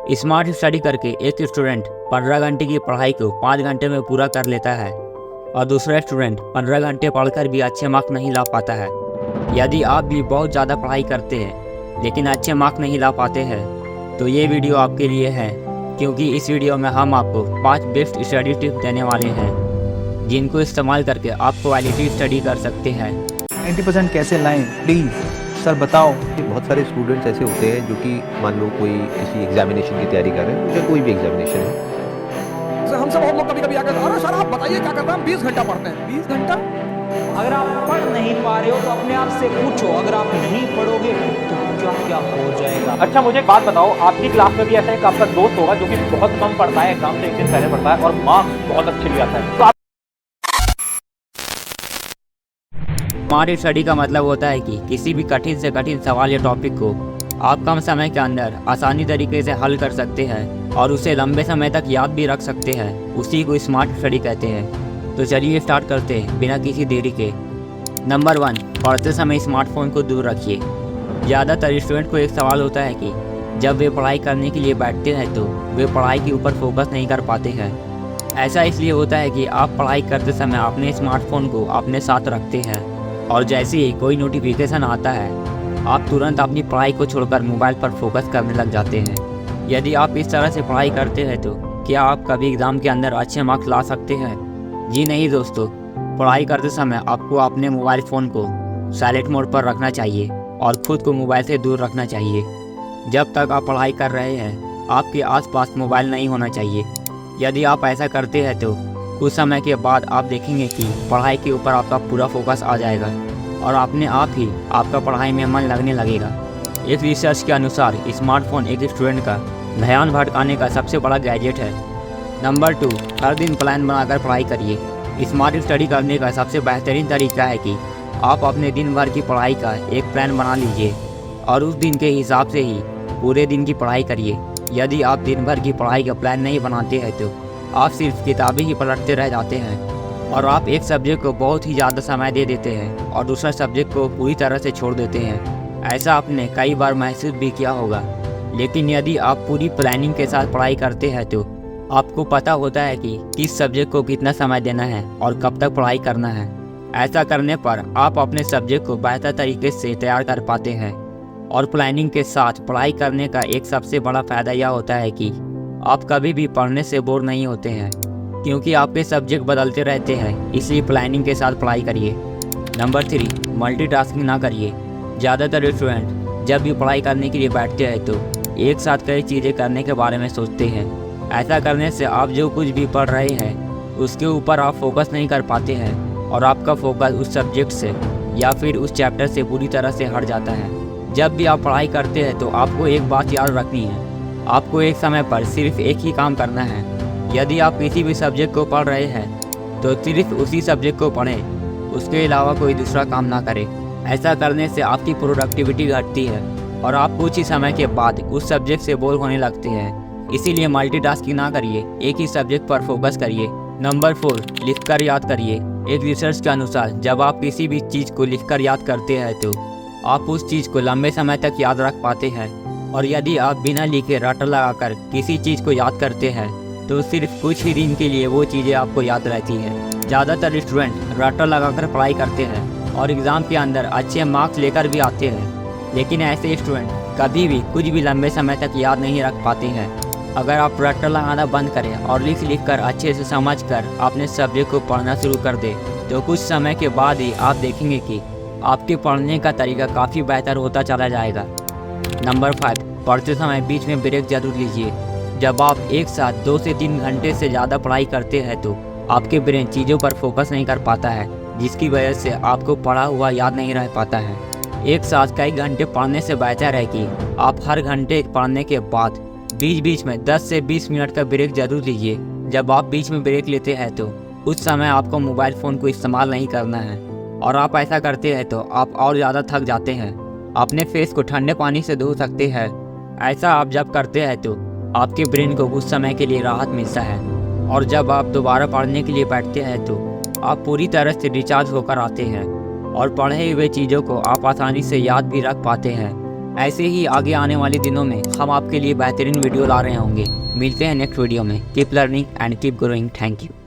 Smart study करके एक student 15 घंटे की पढ़ाई को 5 घंटे में पूरा कर लेता है और दूसरा स्टूडेंट 15 घंटे पढ़कर भी अच्छे मार्क्स नहीं ला पाता है। यदि आप भी बहुत ज़्यादा पढ़ाई करते हैं लेकिन अच्छे मार्क्स नहीं ला पाते हैं तो ये वीडियो आपके लिए है, क्योंकि इस वीडियो में हम आपको 5 बेस्ट स्टडी टिप्स देने वाले हैं जिनको इस्तेमाल करके आप क्वालिटी स्टडी कर सकते हैं। 90% कैसे लाएं प्लीज़ सर बताओ। बहुत सारे स्टूडेंट्स ऐसे होते हैं जो कि मान लो कोई किसी एग्जामिनेशन की तैयारी कर रहे हैं या कोई भी एग्जामिनेशन है। सर हम सब और लोग कभी कभी आकर अरे सर आप बताइए क्या करते हैं, हम 20 घंटा पढ़ते हैं। 20 घंटा अगर आप पढ़ नहीं पा रहे हो तो अपने आप से पूछो, अगर आप नहीं पढ़ोगे तो क्या क्या हो जाएगा। अच्छा मुझे एक बात बताओ, आपकी क्लास में भी ऐसा एक आपका दोस्त होगा जो कि बहुत कम पढ़ता है, एग्जाम से एक दिन पहले पढ़ता है और मार्क्स बहुत अच्छे भी आता है, तो आप स्मार्ट स्टडी का मतलब होता है कि किसी भी कठिन से कठिन सवाल या टॉपिक को आप कम समय के अंदर आसानी तरीके से हल कर सकते हैं और उसे लंबे समय तक याद भी रख सकते हैं। उसी को स्मार्ट स्टडी कहते हैं। तो चलिए स्टार्ट करते हैं बिना किसी देरी के। नंबर 1, पढ़ते समय स्मार्टफोन को दूर रखिए। ज़्यादातर स्टूडेंट को एक सवाल होता है कि जब वे पढ़ाई करने के लिए बैठते हैं तो वे पढ़ाई के ऊपर फोकस नहीं कर पाते हैं। ऐसा इसलिए होता है कि आप पढ़ाई करते समय अपने स्मार्टफोन को अपने साथ रखते हैं और जैसे ही कोई नोटिफिकेशन आता है आप तुरंत अपनी पढ़ाई को छोड़कर मोबाइल पर फोकस करने लग जाते हैं। यदि आप इस तरह से पढ़ाई करते हैं तो क्या आप कभी एग्ज़ाम के अंदर अच्छे मार्क्स ला सकते हैं? जी नहीं दोस्तों, पढ़ाई करते समय आपको अपने मोबाइल फ़ोन को साइलेंट मोड पर रखना चाहिए और ख़ुद को मोबाइल से दूर रखना चाहिए। जब तक आप पढ़ाई कर रहे हैं आपके आसपास मोबाइल नहीं होना चाहिए। यदि आप ऐसा करते हैं तो कुछ समय के बाद आप देखेंगे कि पढ़ाई के ऊपर आपका पूरा फोकस आ जाएगा और अपने आप ही आपका पढ़ाई में मन लगने लगेगा। एक रिसर्च के अनुसार स्मार्टफोन एक स्टूडेंट का ध्यान भटकाने का सबसे बड़ा गैजेट है। नंबर 2, हर दिन प्लान बनाकर पढ़ाई करिए। स्मार्ट स्टडी करने का सबसे बेहतरीन तरीका है कि आप अपने दिन भर की पढ़ाई का एक प्लान बना लीजिए और उस दिन के हिसाब से ही पूरे दिन की पढ़ाई करिए। यदि आप दिन भर की पढ़ाई का प्लान नहीं बनाते हैं तो आप सिर्फ किताबें ही पलटते रह जाते हैं और आप एक सब्जेक्ट को बहुत ही ज़्यादा समय दे देते हैं और दूसरा सब्जेक्ट को पूरी तरह से छोड़ देते हैं। ऐसा आपने कई बार महसूस भी किया होगा। लेकिन यदि आप पूरी प्लानिंग के साथ पढ़ाई करते हैं तो आपको पता होता है कि किस सब्जेक्ट को कितना समय देना है और कब तक पढ़ाई करना है। ऐसा करने पर आप अपने सब्जेक्ट को बेहतर तरीके से तैयार कर पाते हैं। और प्लानिंग के साथ पढ़ाई करने का एक सबसे बड़ा फ़ायदा यह होता है कि आप कभी भी पढ़ने से बोर नहीं होते हैं, क्योंकि आपके सब्जेक्ट बदलते रहते हैं। इसलिए प्लानिंग के साथ पढ़ाई करिए। नंबर 3, मल्टीटास्किंग ना करिए। ज़्यादातर स्टूडेंट जब भी पढ़ाई करने के लिए बैठते हैं तो एक साथ कई चीज़ें करने के बारे में सोचते हैं। ऐसा करने से आप जो कुछ भी पढ़ रहे हैं उसके ऊपर आप फोकस नहीं कर पाते हैं और आपका फोकस उस सब्जेक्ट से या फिर उस चैप्टर से पूरी तरह से हट जाता है। जब भी आप पढ़ाई करते हैं तो आपको एक बात याद रखनी है, आपको एक समय पर सिर्फ एक ही काम करना है। यदि आप किसी भी सब्जेक्ट को पढ़ रहे हैं तो सिर्फ उसी सब्जेक्ट को पढ़ें, उसके अलावा कोई दूसरा काम ना करें। ऐसा करने से आपकी प्रोडक्टिविटी घटती है और आप कुछ ही समय के बाद उस सब्जेक्ट से बोर होने लगते हैं। इसीलिए मल्टीटास्किंग ना करिए, एक ही सब्जेक्ट पर फोकस करिए। नंबर 4, लिखकर याद करिए। एक रिसर्च के अनुसार जब आप किसी भी चीज़ को लिखकर याद करते हैं तो आप उस चीज़ को लंबे समय तक याद रख पाते हैं। और यदि आप बिना लिखे रट लगाकर किसी चीज़ को याद करते हैं तो सिर्फ कुछ ही दिन के लिए वो चीज़ें आपको याद रहती हैं। ज़्यादातर स्टूडेंट रट लगाकर पढ़ाई करते हैं और एग्ज़ाम के अंदर अच्छे मार्क्स लेकर भी आते हैं, लेकिन ऐसे स्टूडेंट कभी भी कुछ भी लंबे समय तक याद नहीं रख पाते हैं। अगर आप रट लगाना बंद करें और लिख कर अच्छे से समझ कर अपने सब्जेक्ट को पढ़ना शुरू कर दें तो कुछ समय के बाद ही आप देखेंगे कि आपके पढ़ने का तरीका काफ़ी बेहतर होता चला जाएगा। नंबर 5, पढ़ते समय बीच में ब्रेक जरूर लीजिए। जब आप एक साथ 2 से 3 घंटे से ज़्यादा पढ़ाई करते हैं तो आपके ब्रेन चीज़ों पर फोकस नहीं कर पाता है, जिसकी वजह से आपको पढ़ा हुआ याद नहीं रह पाता है। एक साथ कई घंटे पढ़ने से बेहतर है कि आप हर घंटे पढ़ने के बाद बीच बीच में 10 से 20 मिनट का ब्रेक जरूर लीजिए। जब आप बीच में ब्रेक लेते हैं तो उस समय आपको मोबाइल फ़ोन को इस्तेमाल नहीं करना है और आप ऐसा करते हैं तो आप और ज़्यादा थक जाते हैं। अपने फेस को ठंडे पानी से धो सकते हैं। ऐसा आप जब करते हैं तो आपके ब्रेन को कुछ समय के लिए राहत मिलता है और जब आप दोबारा पढ़ने के लिए बैठते हैं तो आप पूरी तरह से रिचार्ज होकर आते हैं और पढ़े हुए चीज़ों को आप आसानी से याद भी रख पाते हैं। ऐसे ही आगे आने वाले दिनों में हम आपके लिए बेहतरीन वीडियो ला रहे होंगे। मिलते हैं नेक्स्ट वीडियो में। Keep learning and keep growing. Thank you.